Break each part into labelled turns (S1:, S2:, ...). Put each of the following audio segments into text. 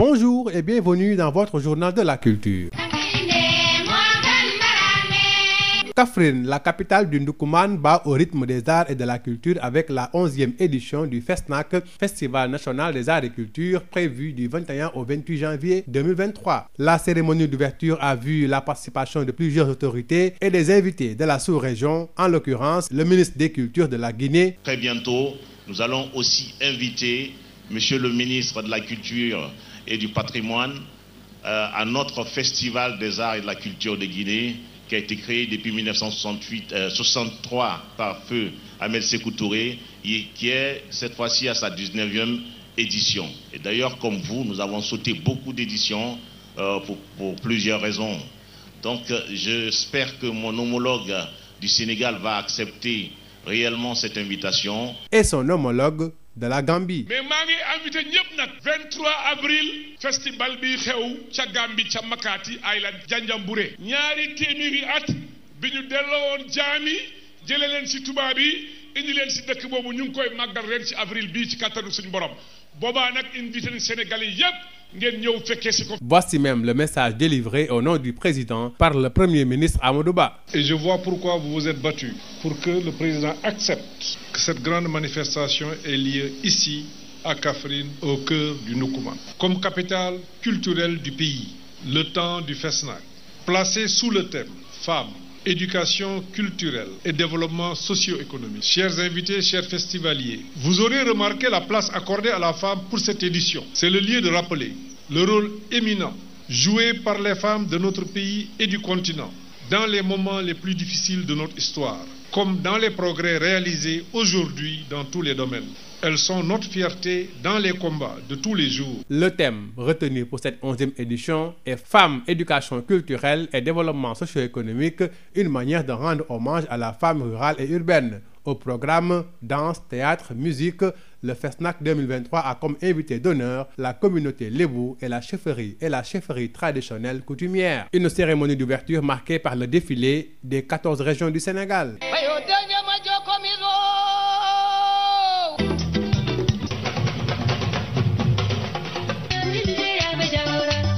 S1: Bonjour et bienvenue dans votre journal de la culture. Kaffrine, la capitale du Ndoukoumane, bat au rythme des arts et de la culture avec la 11e édition du FESNAC, Festival national des arts et culture, prévu du 21 au 28 janvier 2023. La cérémonie d'ouverture a vu la participation de plusieurs autorités et des invités de la sous-région, en l'occurrence le ministre des Cultures de la Guinée.
S2: Très bientôt, nous allons aussi inviter Monsieur le ministre de la Culture et du Patrimoine à notre Festival des arts et de la culture de Guinée, qui a été créé depuis 1963 par feu Ahmed Sékou Touré, et qui est cette fois-ci à sa 19e édition. Et d'ailleurs, comme vous, nous avons sauté beaucoup d'éditions pour plusieurs raisons. Donc, j'espère que mon homologue du Sénégal va accepter réellement cette invitation.
S1: Et son homologue de la Gambie.
S3: Mais maa ngi invité ñëpp nag 23 avril festival bi xew ca Gambie ca Makati Island Janjanbureh ñaari téeméeri at bi ñu delloo woon jaami jële leen si tubaab yi indi leen si dëkk boobu ñu ngi koy màggal ren si avril bii ci kattanu suñu borom boobaa nag invité nañ Sénégalais yëpp.
S1: Voici même le message délivré au nom du président par le Premier ministre Amadou Ba.
S3: Et je vois pourquoi vous vous êtes battu pour que le président accepte que cette grande manifestation ait lieu ici, à Kaffrine, au cœur du Ndoukoumane. Comme capitale culturelle du pays, le temps du FESNAC, placé sous le thème Femmes, éducation culturelle et développement socio-économique. Chers invités, chers festivaliers, vous aurez remarqué la place accordée à la femme pour cette édition. C'est le lieu de rappeler le rôle éminent joué par les femmes de notre pays et du continent dans les moments les plus difficiles de notre histoire, comme dans les progrès réalisés aujourd'hui dans tous les domaines. Elles sont notre fierté dans les combats de tous les jours.
S1: Le thème retenu pour cette 11e édition est Femmes, éducation culturelle et développement socio-économique, une manière de rendre hommage à la femme rurale et urbaine. Au programme danse, théâtre, musique, le FESNAC 2023 a comme invité d'honneur la communauté lébou et la chefferie traditionnelle coutumière. Une cérémonie d'ouverture marquée par le défilé des 14 régions du Sénégal.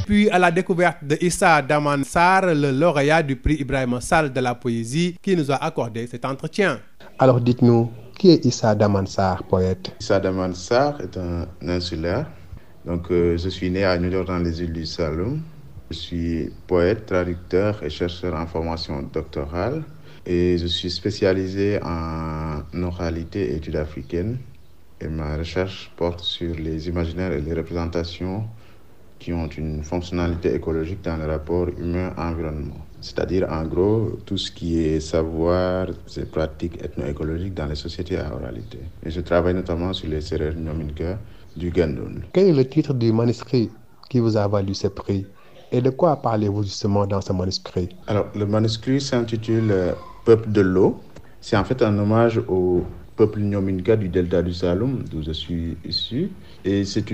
S1: Puis à la découverte de Issa Daman Sarr, le lauréat du prix Ibrahima Sall de la poésie, qui nous a accordé cet entretien.
S4: Alors dites-nous, qui est Issa Daman Sarr, poète?
S5: Issa Daman Sarr est un insulaire. Donc, je suis né à New York dans les îles du Saloum. Je suis poète, traducteur et chercheur en formation doctorale. Et je suis spécialisé en oralité et études africaines. Et ma recherche porte sur les imaginaires et les représentations qui ont une fonctionnalité écologique dans le rapport humain-environnement. C'est-à-dire, en gros, tout ce qui est savoir, ces pratiques ethno-écologiques dans les sociétés à oralité. Et je travaille notamment sur les Sérères Nyominka du Gandoul.
S4: Quel est le titre du manuscrit qui vous a valu ce prix? Et de quoi parlez-vous justement dans ce manuscrit? Alors,
S5: le manuscrit s'intitule Peuple de l'eau. C'est en fait un hommage au peuple Nyominka du delta du Saloum, d'où je suis issu. Et c'est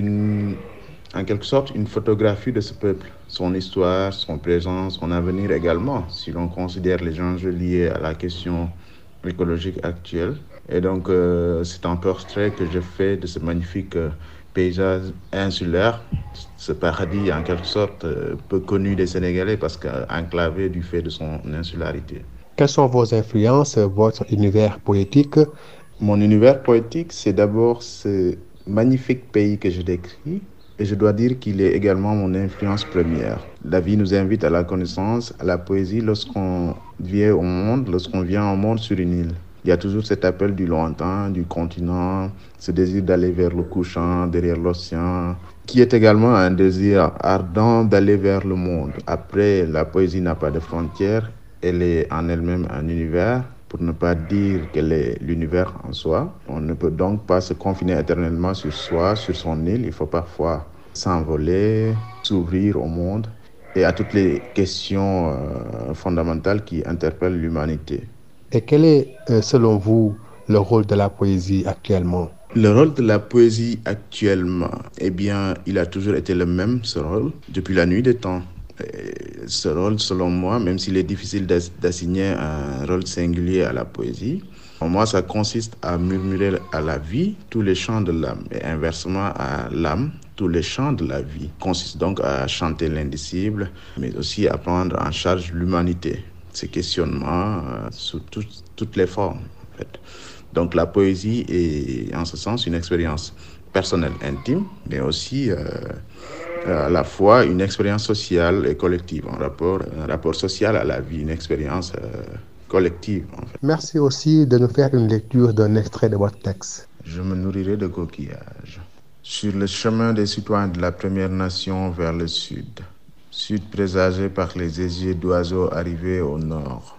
S5: en quelque sorte une photographie de ce peuple, son histoire, son présent, son avenir également, si l'on considère les enjeux liés à la question écologique actuelle. Et donc, c'est un portrait que je fais de ce magnifique paysage insulaire, ce paradis en quelque sorte peu connu des Sénégalais parce qu'enclavé du fait de son insularité.
S4: Quelles sont vos influences, votre univers poétique?
S5: Mon univers poétique, c'est d'abord ce magnifique pays que je décris. Et je dois dire qu'il est également mon influence première. La vie nous invite à la connaissance, à la poésie lorsqu'on vient au monde, sur une île. Il y a toujours cet appel du lointain, du continent, ce désir d'aller vers le couchant, derrière l'océan, qui est également un désir ardent d'aller vers le monde. Après, la poésie n'a pas de frontières, elle est en elle-même un univers, pour ne pas dire qu'elle est l'univers en soi. On ne peut donc pas se confiner éternellement sur soi, sur son île. Il faut parfois s'envoler, s'ouvrir au monde et à toutes les questions fondamentales qui interpellent l'humanité.
S4: Et quel est, selon vous, le rôle de la poésie actuellement?
S5: Le rôle de la poésie actuellement, eh bien, il a toujours été le même, ce rôle, depuis la nuit des temps. Ce rôle, selon moi, même s'il est difficile d'assigner un rôle singulier à la poésie, pour moi, ça consiste à murmurer à la vie tous les chants de l'âme et inversement à l'âme tous les champs de la vie, consiste donc à chanter l'indicible, mais aussi à prendre en charge l'humanité, ses questionnements sous toutes les formes, en fait. Donc la poésie est en ce sens une expérience personnelle intime, mais aussi à la fois une expérience sociale et collective, un rapport social à la vie, une expérience collective. En fait.
S4: Merci aussi de nous faire une lecture d'un extrait de votre texte.
S5: Je me nourrirai de coquillages. Sur le chemin des citoyens de la Première Nation vers le sud, sud présagé par les essieux d'oiseaux arrivés au nord,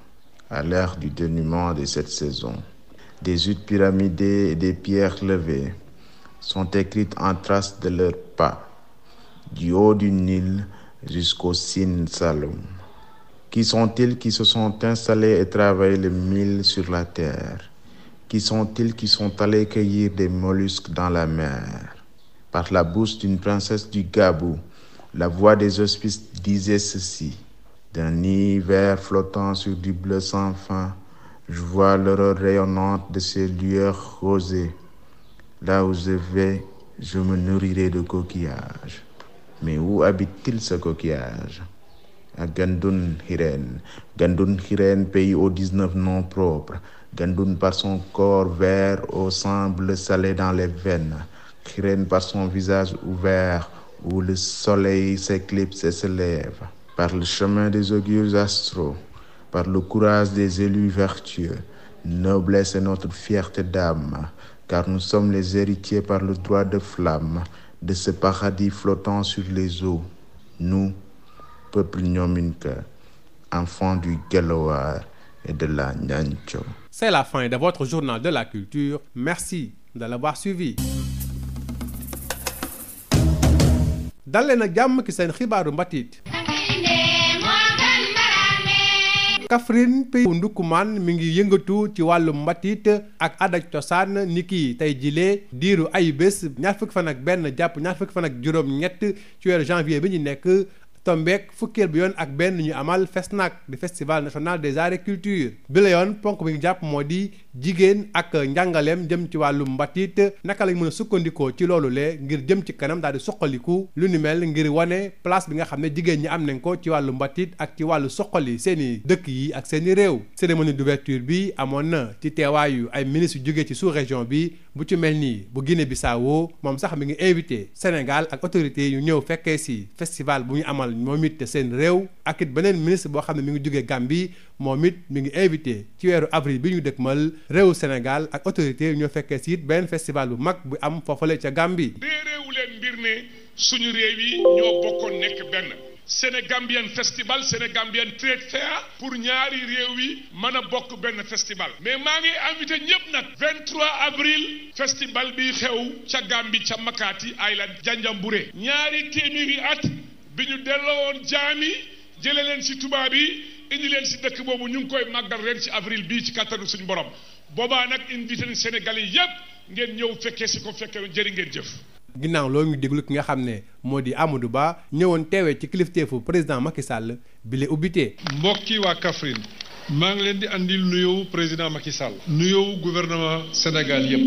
S5: à l'ère du dénuement de cette saison. Des huttes pyramidées et des pierres levées sont écrites en traces de leurs pas, du haut du Nil jusqu'au Sine Saloum. Qui sont-ils qui se sont installés et travaillé le mil sur la terre? Qui sont-ils qui sont allés cueillir des mollusques dans la mer? Par la bouche d'une princesse du Gabou, la voix des hospices disait ceci. D'un nid vert flottant sur du bleu sans fin, je vois l'aurore rayonnante de ces lueurs rosées. Là où je vais, je me nourrirai de coquillages. Mais où habite-t-il ce coquillage? À Gandoun Hiren, pays aux 19 noms propres. Gandoun par son corps vert au sang bleu salé dans les veines. Hiren par son visage ouvert où le soleil s'éclipse et se lève. Par le chemin des augures astraux, par le courage des élus vertueux, noblesse est notre fierté d'âme, car nous sommes les héritiers par le droit de flamme de ce paradis flottant sur les eaux. Nous, peuple Nyominka, enfants du Gelowar et de la Nyancho.
S1: C'est la fin de votre journal de la culture. Merci de l'avoir suivi. dal leen ak jàmm ci seen xibaaru mbatit. Kaffrine pays Ndoukoumane mi ngi yëngatu ci wàllu mbatit ak aada cosaan niki tey jilee diiru ayu bés ñaar fukki fan ak benn jàpp ñaar fukki fan ak juróom-ñett ci weeru janvier bi ñu nekk tombeek fukkeel bi yoon ak benn ñu amal FESNAC di festival national des arts et culture bi la yoon ponk bi ñu jàpp moo di jigéen ak njàngaleem jëm ci wàllu mbatit naka lañ mën a sukkandikoo ci loolu le ngir jëm ci kanam daal di suqaliku lu ni mel ngir wane place bi nga xam ne jigéen ñi am nañ ko ci wàllu mbatit ak ci wàllu suqali seeni dëkk yi ak seeni réew. cérémonie d'ouverture bi amoon na ci teewaayu ay ministres yu jógee ci sous-région bi bu ci mel nii bu Guinée-Bissau moom sax mi ngi invité Sénégal ak autorités yu ñëw fekkee si festival bu ñu amal moom it seen réew ak it beneen ministre boo xam ne mi ngi jógee Gambie moom it mi ngi invité ci weeru avril bi ñu dëkkmal réewu Sénégal ak autorité ñoo fekkee si it benn festival bu mag bu am foofale ca Gambie.
S3: réewu leen mbir ne suñu réew yi ñoo bokkoon nekk benn Sénégambian festival Sénégambian trade fair pour ñaari réew yi mën a bokk benn festival mais maa ngi invité ñëpp nag 23 avril festival bi xew ca Gambie ca Makati Island Janjanbureh ñaari téeméeri at bi ñu delloo woon jaami jële leen si tubaab yi indi leen si dëkk boobu ñu ngi koy màggal ren ci avril bii ci kattanu suñu borom boobaa nag invité nañ Sénégalais yépp ngeen ñëw fekkee si ko fekkee jëri ngeen jëf.
S1: ginnaaw loolu ñu déglu ki nga xam ne moo di Amadou Ba ñëwoon teewee ci kilifteefu président Macky Sall bi la ubbitee.
S3: mbokki waa Kaffrine maa ngi leen di andil nuyoo président Macky Sall. nuyoo gouvernement Sénégal yépp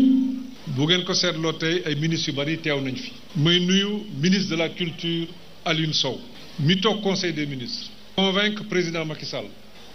S3: bu ngeen ko seetloo tey ay ministres yu bari teew nañ fi. may nuyu ministre de la culture Alioune Sow mi toog conseil des ministres. convaincre président Macky Sall.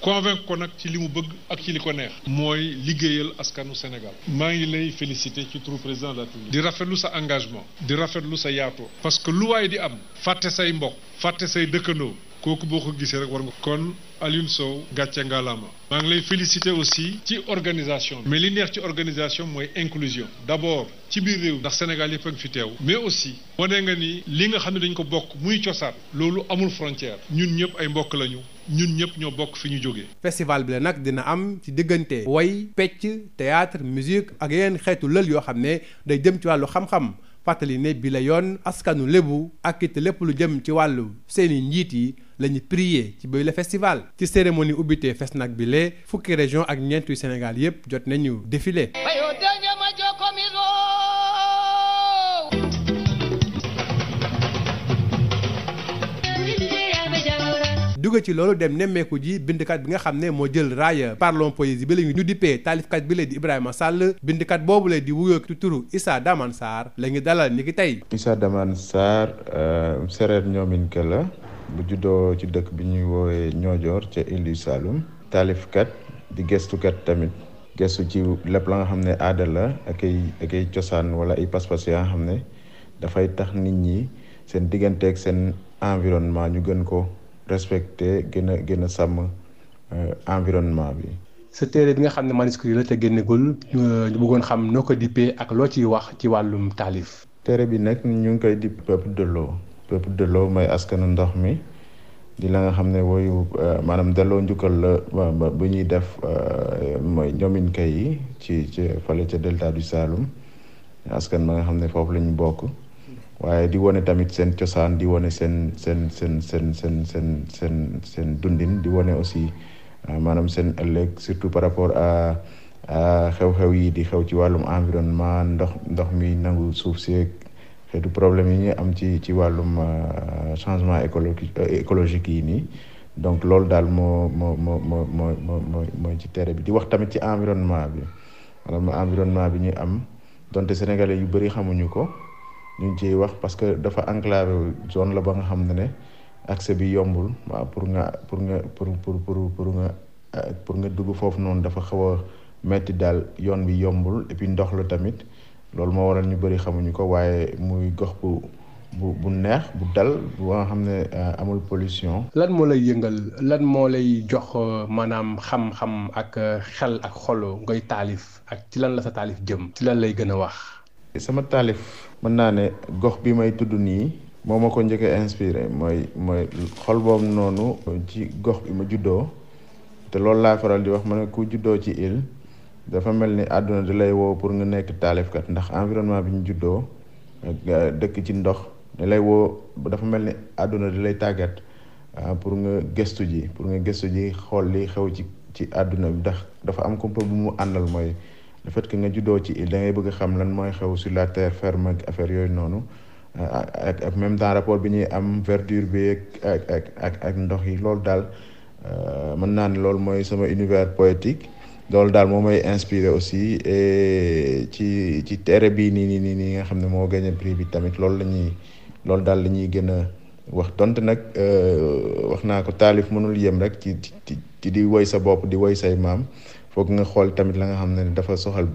S3: convaincre ko nag ci li mu bëgg ak ci li ko neex. mooy liggéeyal askanu Sénégal. maa ngi lay féliciter ci turu président de la République. di rafetlu sa engagement. di rafetlu sa yaatoo. parce que lu waay di am. fàtte say mbokk. fàtte say dëkkandoo. kooku boo ko gisee rek war nga. kon Alioune Sow gàcce ngalaama. maa ngi lay féliciter aussi ci organisation. mais li neex ci organisation mooy inclusion. d'abord ci biir réew. ndax Sénégal yëpp a ngi fi teew. mais aussi wane nga ni li nga xam ne dañ ko bokk muy cosaan. loolu amul frontière. ñun ñëpp ay mbokk lañu. ñun ñëpp ñoo bokk fi ñu jógee.
S1: festival bi la nag dina am ci diggante way pecc théâtre musique ak yeneen xeetu lël yoo xam ne day jëm ci wàllu xam-xam fàttali ne bi la yoon askanu lébu ak it lépp lu jëm ci wàllu seeni njiit yi la ñu prier ci bay la festival. ci cérémonie ubbite FESNAC bi la fukki région ak ñeent yu Sénégal yépp jot nañu défilé. jóge ci loolu dem nemmeeku ji bindkat bi nga xam ne moo jël raaya Parlons Poésie bi la ñu dippee taalifkat bi la di Ibrahima Sall bindkat boobu la di wuyoo ci turu Issa Damane Sarr la ñu dalal ni ki tey.
S5: Issa Damane Sarr séeréer ñoominke la bu juddoo ci dëkk bi ñuy woowee Niodior ca Île du Saloum taalifkat di gëstukat tamit gëstu ci lépp la nga xam ne aada la ak ay cosaan wala ay pas-pas ya nga xam ne dafay tax nit ñi seen digganteeg seen environnement ñu gën ko respecter gën a sàmm environnement bi.
S4: sa téere bi nga xam ne manuscrit la te génnegul ñu bëggoon xam noo ko dippee ak loo ciy wax ci wàllum taalif.
S5: téere bi nag ñu ngi koy dipp peuple de l'eau. peuple de l'eau mooy askanu ndox mi di la nga xam ne woyu maanaam delloo njukkal la bu ñuy def mooy ñoominke yi ci fale ca delta du Saloum askan ma nga xam ne foofu la ñu bokk waaye di wone tamit seen cosaan di wone seen dundin di wone aussi maanaam seen ëllëg surtout par rapport à xew-xew yi di xew ci wàllum environnement ndox mi nangu suuf si xeetu problème yi ñu am ci wàllum changement écologique yi nii donc loolu daal mooy ci téere bi di wax tamit ci environnement bi maanaam environnement bi ñu am donte sénégalais yu bëri xamuñu ko ñu ngi ciy wax parce que dafa enclavé zone la ba nga xam ne accès bi yombul waaw pour nga dugg foofu noonu dafa xaw a metti daal yoon bi yombul et puis ndox la tamit loolu moo waral ñu bëri xamuñu ko waaye muy gox bu neex bu dal bu nga xam ne amul pollution.
S4: lan moo lay yëngal lan moo lay jox maanaam xam-xam ak xel ak xolo ngay taalif ak ci lan la sa taalif jëm ci lan lay gën a wax.
S5: sama taalif mën naa ne gox bi may tudd nii moo ma ko njëkk a inspiré mooy xol boobu noonu ci gox bi ma juddoo te loolu laa faral di wax ma ne ku juddoo ci île dafa mel ni àdduna di lay woo pour nga nekk taalifkat ndax environnement bi ñu juddoo dëkk ci ndox di lay woo dafa mel ni àdduna di lay tàggat pour nga gëstu ji xool li xew ci àdduna bi ndax dafa am kumpa bu mu àndal mooy le fait que nga juddoo ci île da ngay bëgg a xam lan mooy xew sur la terre ferme ak affaire yooyu noonu ak même temps rapport bi ñuy am verdure bi ak ndox yi loolu daal mën naa ne loolu mooy sama univers poétique loolu daal moo may inspiré aussi et ci téere bii nii nga xam ne moo gagné prix bi tamit loolu daal la ñuy gën a wax donte nag wax naa ko taalif mënul yem rek ci di woy sa bopp di woy say maam foog nga xool tamit la nga xam ne dafa soxal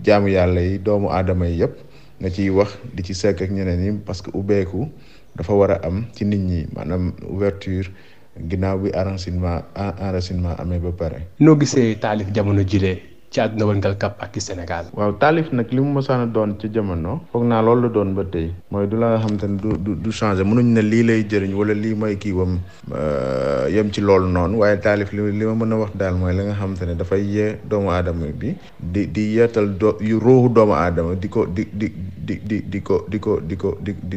S5: jaamu yàlla yi doomu aadama yi yëpp nga ciy wax di ci sekk ak ñeneen yi parce que ubbeeku dafa war a am ci nit ñi maanaam ouverture ginnaaw bi enracinement amee ba pare.
S4: noo gisee taalif jamono jile ci àdduna wërngal kap ak ci Sénégal.
S5: waaw taalif nag li mu mosaan a doon ci jamono. foog naa loolu la doon ba tey. mooy du la nga xam te ne du changer mënuñ ne lii lay jëriñ wala lii mooy kii wam yem ci loolu noonu waaye taalif li ma mën a wax daal mooy la nga xam te ne dafay yee doomu aadama bi di yeetal yu ruuxu doomu aadama di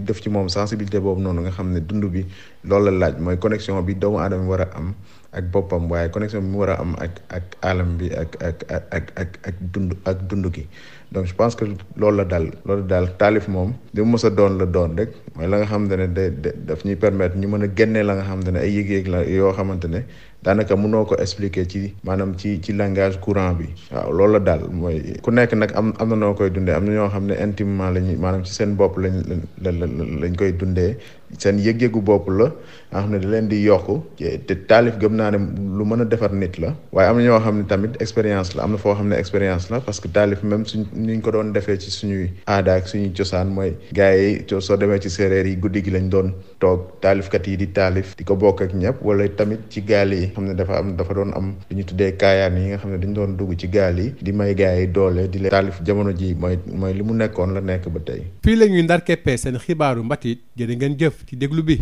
S5: def ci moom sensibilité boobu noonu nga xam ne dund bi loolu la laaj mooy connexion bi doomu aadama war a am ak boppam waaye connexion bi mu war a am ak alam bi ak dund gi donc je pense que loolu daal taalif moom li mu mës a doon la doon rek mooy la nga xamante ne daf ñuy permettre ñu mën a génnee la nga xamante ne ay yëg-yëg la yoo xamante ne daanaka mënoo ko expliquer ci maanaam ci langage courant bi waaw loolu la daal mooy ku nekk nag am na noo koy dundee am na ñoo xam ne intimement lañuy maanaam ci seen bopp lañ koy dundee seen yëg-yëgu bopp la nga xam ne da leen di yokk te taalif gëm naa ne lu mën a defar nit la waaye am na ñoo xam ne tamit expérience la am na foo xam ne expérience la parce que taalif même ñu ko doon defee ci suñuy aada ak suñuy cosaan mooy gars yi soo demee ci séeréer yi guddi gi lañ doon toog taalifkat yi di taalif di ko bokk ak ñëpp wala tamit ci gaal yi xam ne dafa doon am lu ñu tuddee kaayaan yi nga xam ne dañ doon dugg ci gaal yi di may gars yi doole di leen taalif jamono ji mooy li mu nekkoon la nekk ba tey.
S1: fii la ñuy ndar keppee seen xibaaru mbatit jërë ngeen jëf ci déglu bi.